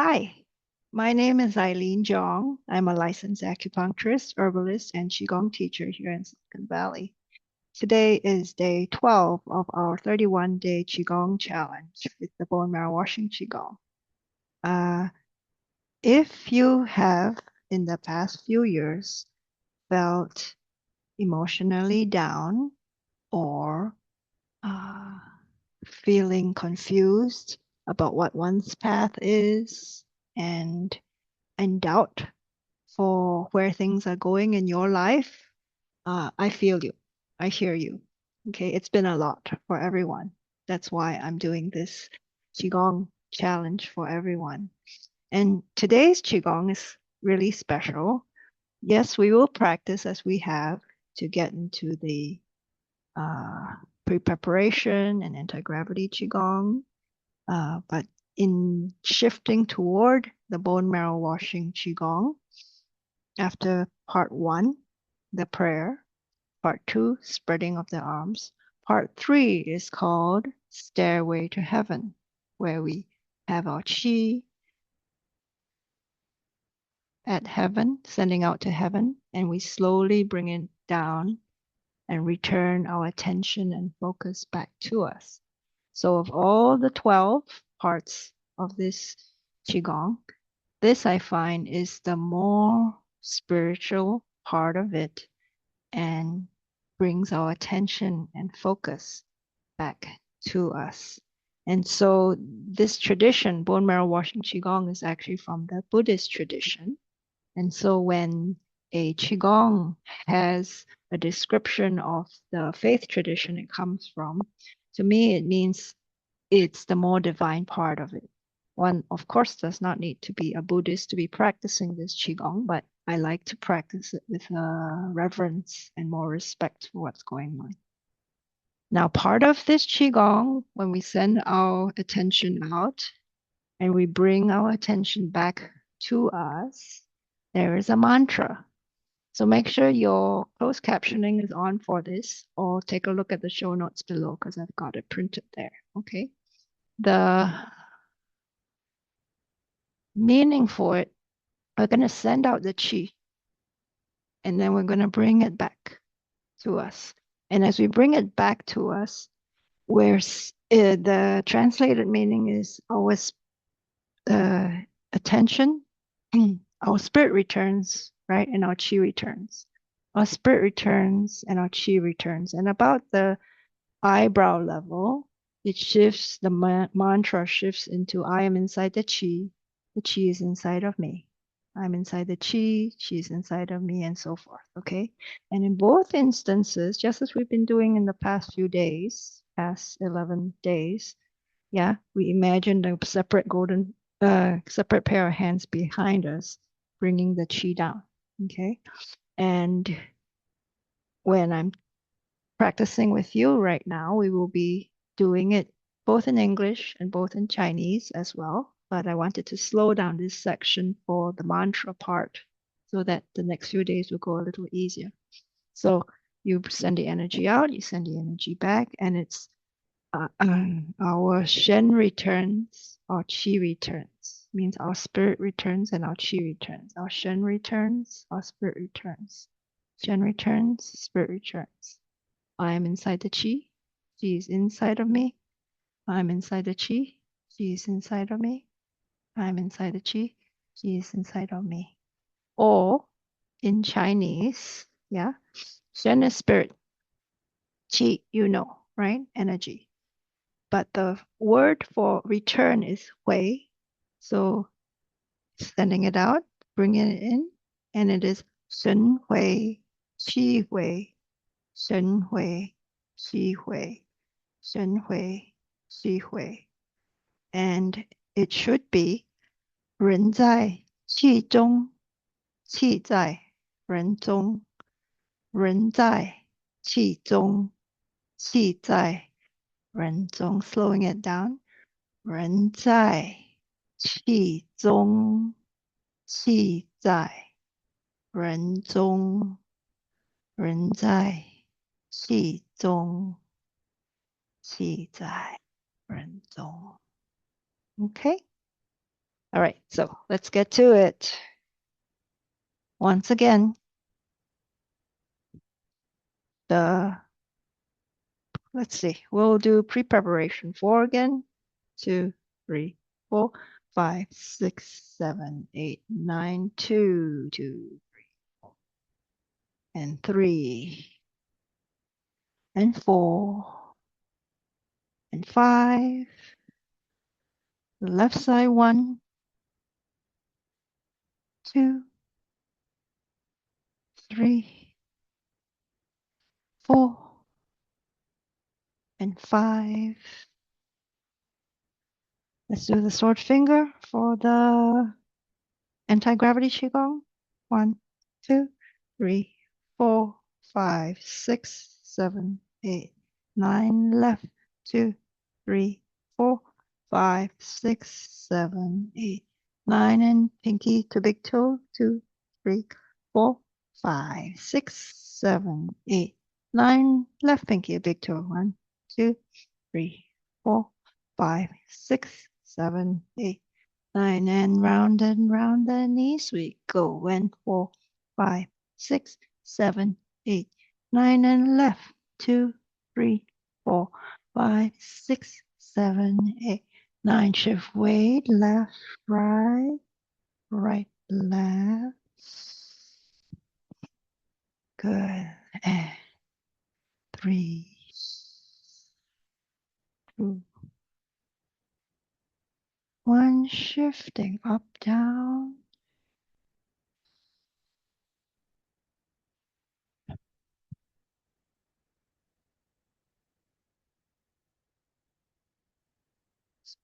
Hi, my name is Eileen Jong. I'm a licensed acupuncturist, herbalist, and Qigong teacher here in Silicon Valley. Today is day 12 of our 31-day Qigong challenge with the Bone Marrow Washing Qigong. If you have, in the past few years, felt emotionally down or uh, feeling confused about what one's path is and in doubt for where things are going in your life, I feel you. I hear you. Okay, it's been a lot for everyone. That's why I'm doing this Qigong challenge for everyone. And today's Qigong is really special. Yes, we will practice as we have to get into the uh, pre-preparation and anti-gravity Qigong. But in shifting toward the bone marrow washing Qigong, after part one, the prayer, part two, spreading of the arms, part three is called Stairway to Heaven, where we have our chi at heaven, sending out to heaven, and we slowly bring it down and return our attention and focus back to us. So, of all the 12 parts of this Qigong, this I find is the more spiritual part of it and brings our attention and focus back to us. And so this tradition, bone marrow washing Qigong, is actually from the Buddhist tradition. And so when a Qigong has a description of the faith tradition it comes from, to me, it means it's the more divine part of it. One, of course, does not need to be a Buddhist to be practicing this Qigong, but I like to practice it with reverence and more respect for what's going on. Now, part of this Qigong, when we send our attention out and we bring our attention back to us, there is a mantra. So make sure your closed captioning is on for this, or take a look at the show notes below because I've got it printed there. Okay. The meaning for it, we're going to send out the chi and then we're going to bring it back to us. And as we bring it back to us, where the translated meaning is our attention, our spirit returns, right? And our chi returns. Our spirit returns and our chi returns. And about the eyebrow level, it shifts, the mantra shifts into I am inside the chi is inside of me. I'm inside the chi is inside of me, and so forth. Okay. And in both instances, just as we've been doing in the past few days, past 11 days, yeah, we imagine a separate separate pair of hands behind us, bringing the chi down. Okay. And when I'm practicing with you right now, we will be doing it both in English and both in Chinese as well. But I wanted to slow down this section for the mantra part so that the next few days will go a little easier. So you send the energy out, you send the energy back, and it's our Shen returns, our Qi returns. Means our spirit returns and our Qi returns. Our Shen returns, our spirit returns. Shen returns, spirit returns. I am inside the Qi. Qi is inside of me. I'm inside the Qi. Qi is inside of me. I'm inside the Qi. Qi is inside of me. Or in Chinese, yeah, Shen is spirit. Qi, you know, right? Energy. But the word for return is hui. So sending it out, bringing it in, and it is shen hui, qi hui, shen hui, qi hui, shen hui, qi hui. And it should be 人在气中，气在人中，人在气中，气在人中. Slowing it down. 人在气中，气在人中，人在气中，气在人中. Okay. All right, so let's get to it. Once again, let's see, we'll do pre-preparation 4 again. 2, 3, 4, 5, 6, 7, 8, 9, 2, 2, 3, and 3, and 4, and 5. The left side 1, 2, 3, 4, and 5. Let's do the sword finger for the anti-gravity Qigong. 1, 2, 3, 4, 5, 6, 7, 8, 9. Left. 2, 3, 4, 5, 6, 7, 8, 9. And pinky to big toe. 2, 3, 4, 5, 6, 7, 8, 9. Left pinky to big toe. 1, 2, 3, 4, 5, 6, 7, 8, 9. And round the knees we go. And 4, 5, 6, 7, 8, 9. And left. 2, 3, 4, 5, 6, 7, 8, 9. Shift weight. Left, right, right, left. Good. And 3, 2, 1. Shifting up, down.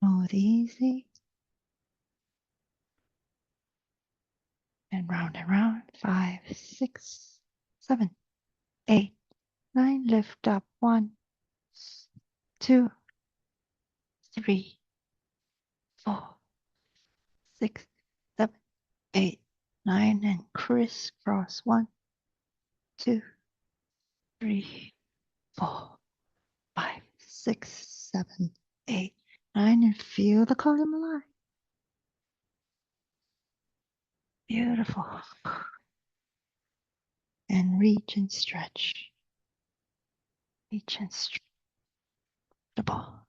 Smooth, easy. And round. 5, 6, 7, 8, 9. Lift up. 1, 2, 3, 4, 6, 7, 8, 9. And crisscross. 1, 2, 3, 4, 5, 6, 7, 8, 9. And feel the column alive. Beautiful. And reach and stretch. Reach and stretch the ball.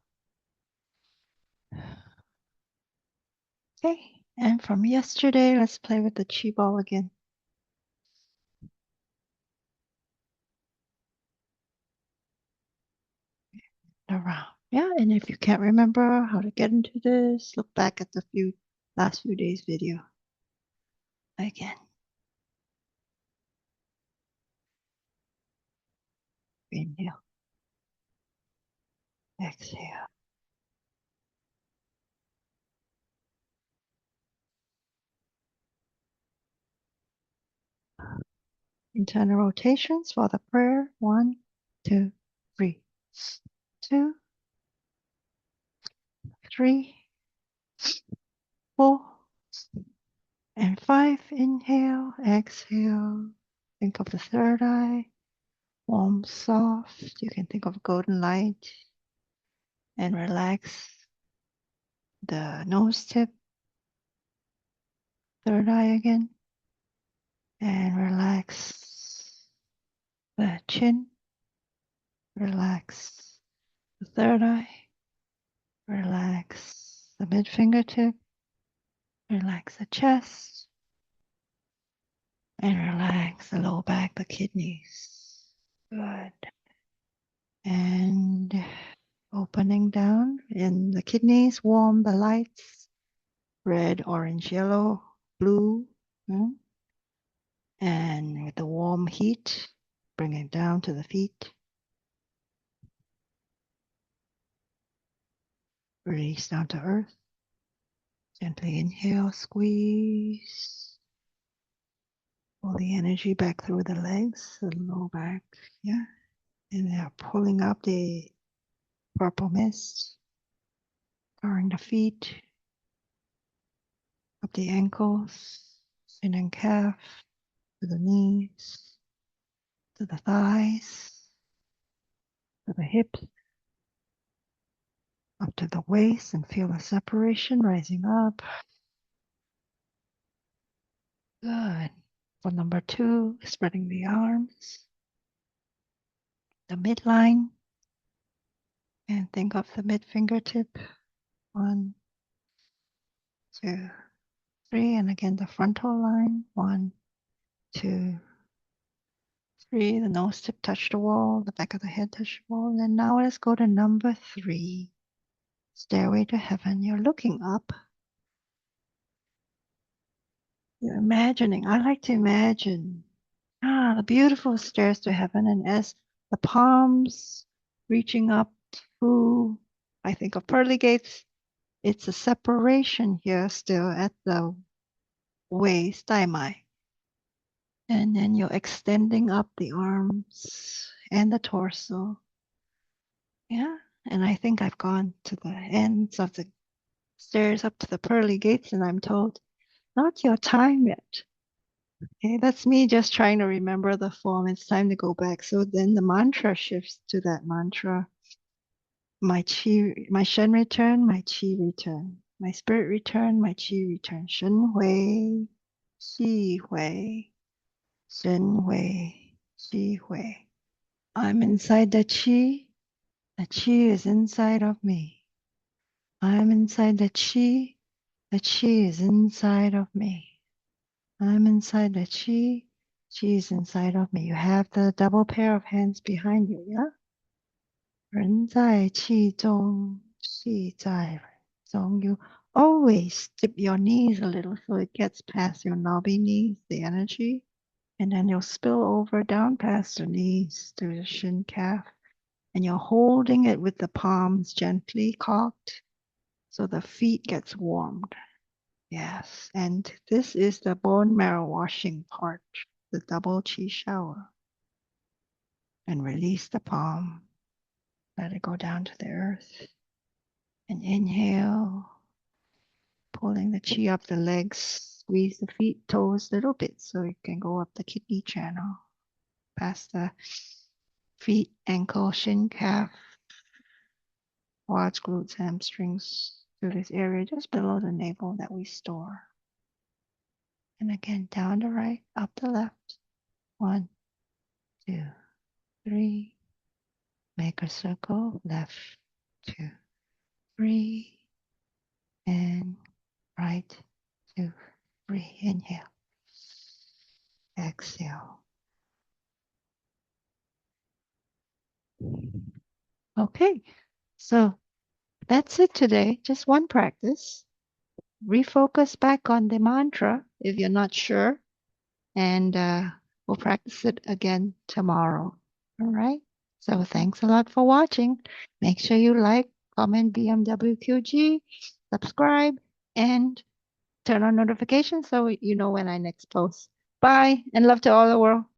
Okay, and from yesterday, let's play with the chi ball again. Around. Yeah, and if you can't remember how to get into this, look back at the last few days video. Again. Inhale. Exhale. Internal rotations for the prayer. 1, 2, 3. 2, 3, 4, and 5. Inhale, exhale. Think of the third eye. Warm, soft. You can think of golden light. And relax the nose tip. Third eye again. And relax the chin. Relax the third eye. Relax the mid fingertip. Relax the chest. And relax the lower back, the kidneys. Good. And opening down in the kidneys, warm the lights. Red, orange, yellow, blue. And with the warm heat, bring it down to the feet. Release down to earth. Gently inhale, squeeze. Pull the energy back through the legs, the low back. Yeah. And they're pulling up the purple mist, covering the feet, up the ankles, shin and calf, to the knees, to the thighs, to the hips, up to the waist, and feel the separation rising up. Good. For number 2, spreading the arms, the midline, and think of the mid fingertip. 1, 2, 3, and again the frontal line. 1, 2, 3. The nose tip touch the wall, the back of the head touch the wall. And now let's go to number 3, stairway to heaven. You're looking up. You're imagining. I like to imagine the beautiful stairs to heaven, and as the palms reaching up to, I think of pearly gates, it's a separation here still at the waist, daimai. And then you're extending up the arms and the torso. Yeah, and I think I've gone to the ends of the stairs up to the pearly gates, and I'm told, not your time yet. Okay, that's me just trying to remember the form. It's time to go back. So then the mantra shifts to that mantra. My Shen return, my Qi return. My spirit return, my Qi return. Shen Hui, Qi Hui, Shen Hui, Qi Hui. I'm inside the Qi. The Qi is inside of me. I'm inside the Qi. The Qi is inside of me. I'm inside the Qi. Qi is inside of me. You have the double pair of hands behind you, yeah? 人在气中，气在人中. You always dip your knees a little so it gets past your knobby knees, the energy. And then you'll spill over down past the knees to the shin calf. And you're holding it with the palms gently cocked so the feet gets warmed. Yes, and this is the bone marrow washing part, the double chi shower. And release the palm. Let it go down to the earth. And inhale, pulling the chi up the legs. Squeeze the feet, toes a little bit so it can go up the kidney channel. Past the feet, ankle, shin, calf, quads, glutes, hamstrings, to this area just below the navel that we store. And again, down the right, up the left. 1, 2, 3. Make a circle, left, 2, 3. And right, 2, 3. Inhale. Exhale. Okay, so that's it today. Just one practice. Refocus back on the mantra if you're not sure. And we'll practice it again tomorrow. All right. So thanks a lot for watching. Make sure you like, comment BMWQG, subscribe, and turn on notifications so you know when I next post. Bye, and love to all the world.